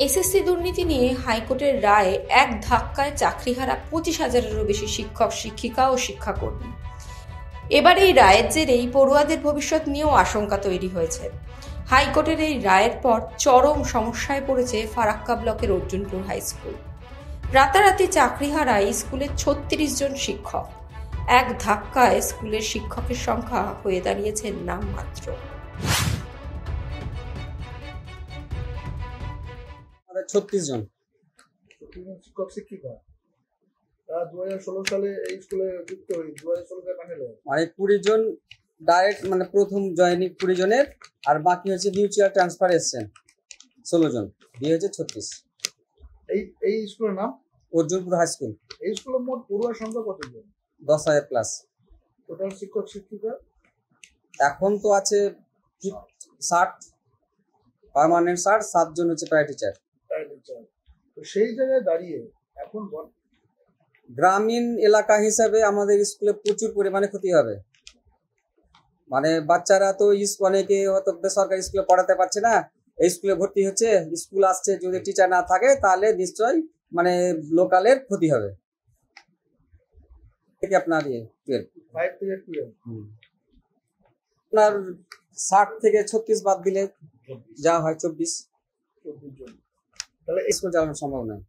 SSC দুর্নীতি নিয়ে হাইকোর্টের রায়ে এক ধাক্কায় চাকরিহারা 25,000-এরও বেশি শিক্ষক শিক্ষিকা ও শিক্ষাকর্মী। এবার এই রায়ের জেরেই পড়ুয়াদের ভবিষ্যৎ নিয়েও আশঙ্কা তৈরি হয়েছে। হাইকোর্টের এই রায়ের পর চরম সমস্যায় পড়েছে ফারাক্কা ব্লকের অর্জুনপুর হাই স্কুল। রাতারাতি চাকরিহারা এই স্কুলের 36 জন শিক্ষক। এক ধাক্কায় স্কুলের শিক্ষকের সংখ্যা হয়ে দাঁড়িয়েছে নামমাত্র। 36 জন শিক্ষক শিক্ষিকা। 2016 সালে এই স্কুলে যুক্ত হই, 2016 সালে প্যানেলে মানে 20 জন ডাইরেক্ট, মানে প্রথম জয়েনিং 20 জনের, আর বাকি হচ্ছে মিউচুয়াল ট্রান্সফার এসছেন 16 জন, বিয়ে হচ্ছে 36। এই স্কুলের নাম অর্জুনপুর হাই স্কুল। এই স্কুলের মোট পড়ুয়ার সংখ্যা কতজন? 10,000 প্লাস। টোটাল শিক্ষক শিক্ষিকা এখন তো আছে 60 পার্মানেন্ট, 7 জন হচ্ছে প্রায় টিচার। তো সেই জায়গায় দাঁড়িয়ে এখন গ্রামীণ এলাকা হিসাবে আমাদের স্কুলে প্রচুর পরিমাণে ক্ষতি হবে। মানে বাচ্চারা তো অনেকে হয়তো বেসরকারি স্কুলে পড়াতে পারছে না, এই স্কুলে ভর্তি হচ্ছে, স্কুল আসছে, যদি টিচার না থাকে তাহলে নিশ্চয়ই মানে লোকালের ক্ষতি হবে। আপনার 5 থেকে 12 আপনার 60 থেকে 36 বাদ দিলে যা হয় 24 জন। তাহলে স্কুল চালানো সম্ভব নয়।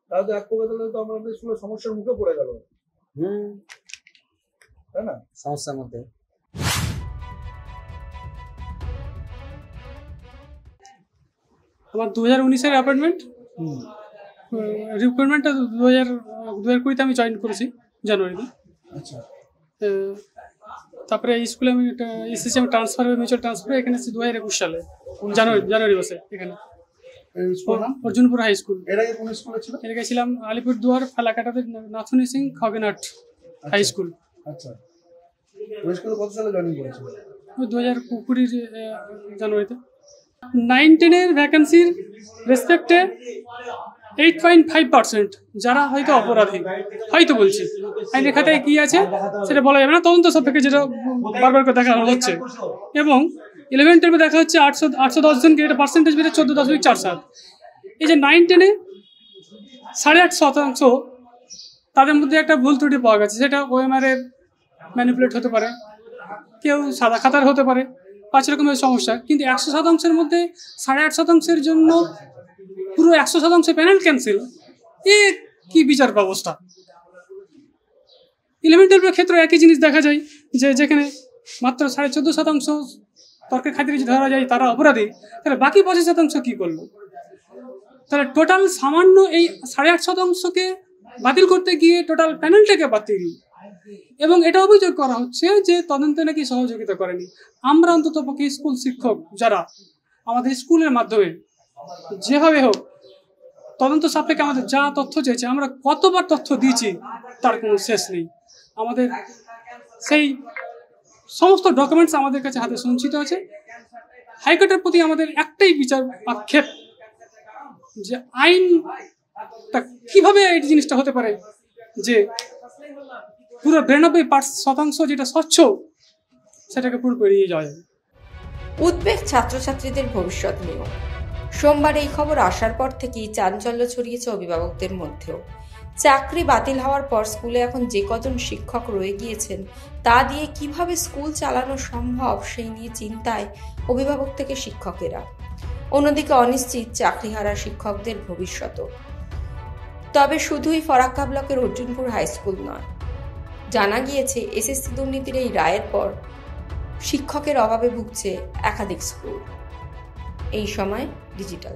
তাহলে তো এক প্রকার তো আমাদের স্কুলের সমস্যার মুখে পড়ে গেল। তাই না? সমস্যার মধ্যে আমার 2019-এর অ্যাপয়েন্টমেন্ট, রিক্রুটমেন্টটা 2020-তে আমি জয়েন করেছি জানুয়ারিতে। আচ্ছা। তারপরে এই স্কুলে আমি এসেছি, আমি ট্রান্সফার মিউচুয়াল ট্রান্সফারে এখানে এসেছি 2021 সালে জানুয়ারি মাসে। এখানে অর্জুনপুর হাই স্কুল। এর আগে কোন স্কুলে ছিল? এর আগে ছিলাম আলিপুরদুয়ার ফালাকাটাতে নাথুনি সিং খগেনহাট হাই স্কুল। আচ্ছা। ওই স্কুলে কত সালে জয়েন করেছিল? 2020 জানুয়ারিতে। 9-10-এর ভ্যাকেন্সির রেসপেক্টে 8.5% যারা হয়তো অপরাধী, হয়তো বলছি আইনের খাতায় কি আছে সেটা বলা যাবে না, তদন্ত সাপেক্ষে যেটা বারবার করে দেখা হচ্ছে। এবং 11-12 দেখা হচ্ছে 810 জনকে, এটা পার্সেন্টেজ বেড়ে 14.47। এই যে 9-10-এ 8.5% তাদের মধ্যে একটা ভুল ত্রুটি পাওয়া গেছে, সেটা ওএমআর-এর ম্যানিপুলেট হতে পারে, কেউ সাদা খাতার হতে পারে, 5 রকমের সমস্যা। কিন্তু 100%-এর মধ্যে 8.5%-এর জন্য পুরো 100% প্যানেল ক্যান্সেল, এ কি বিচার ব্যবস্থা? 11-12-এর ক্ষেত্রে একই জিনিস দেখা যায়, যে যেখানে মাত্র 14.5% তর্কের খাতিরে ধরা যায় তারা অপরাধী, তাহলে বাকি 25% কী করলো? তাহলে টোটাল সামান্য এই 8.5%-কে বাতিল করতে গিয়ে টোটাল প্যানেলটাকে বাতিল। এবং এটা অভিযোগ করা হচ্ছে যে তদন্তে নাকি সহযোগিতা করেনি। আমরা অন্তত পক্ষে স্কুল শিক্ষক যারা আমাদের স্কুলের মাধ্যমে যেভাবে হোক তদন্ত সাপেক্ষে আমাদের যা তথ্য চেয়েছে, আমরা কতবার তথ্য দিয়েছি তার কোনো শেষ নেই। আমাদের সেই সমস্ত ডকুমেন্টস আমাদের কাছে হাতে সঞ্চিত আছে। হাইকোর্টের প্রতি আমাদের একটাই বিচার আক্ষেপ, যে আইনটা কিভাবে এই জিনিসটা হতে পারে যে পুরো 92% যেটা স্বচ্ছ সেটাকে পুরো পেরিয়ে যায়। উদ্বেগ ছাত্রছাত্রীদের ভবিষ্যৎ নিয়েও। সোমবার এই খবর আসার পর থেকেই চাঞ্চল্য ছড়িয়েছে অভিভাবকদের মধ্যেও। চাকরি বাতিল হওয়ার পর স্কুলে এখন যে কজন শিক্ষক রয়ে গিয়েছেন তা দিয়ে কিভাবে স্কুল চালানো সম্ভব সেই নিয়ে চিন্তায় অভিভাবক থেকে শিক্ষকেরা। অন্যদিকে অনিশ্চিত চাকরিহারা শিক্ষকদের ভবিষ্যৎও। তবে শুধুই ফারাক্কা ব্লকের অর্জুনপুর হাই স্কুল নয়, জানা গিয়েছে এসএসসি দুর্নীতির এই রায়ের পর শিক্ষকের অভাবে ভুগছে একাধিক স্কুল। এই সময় ডিজিটাল।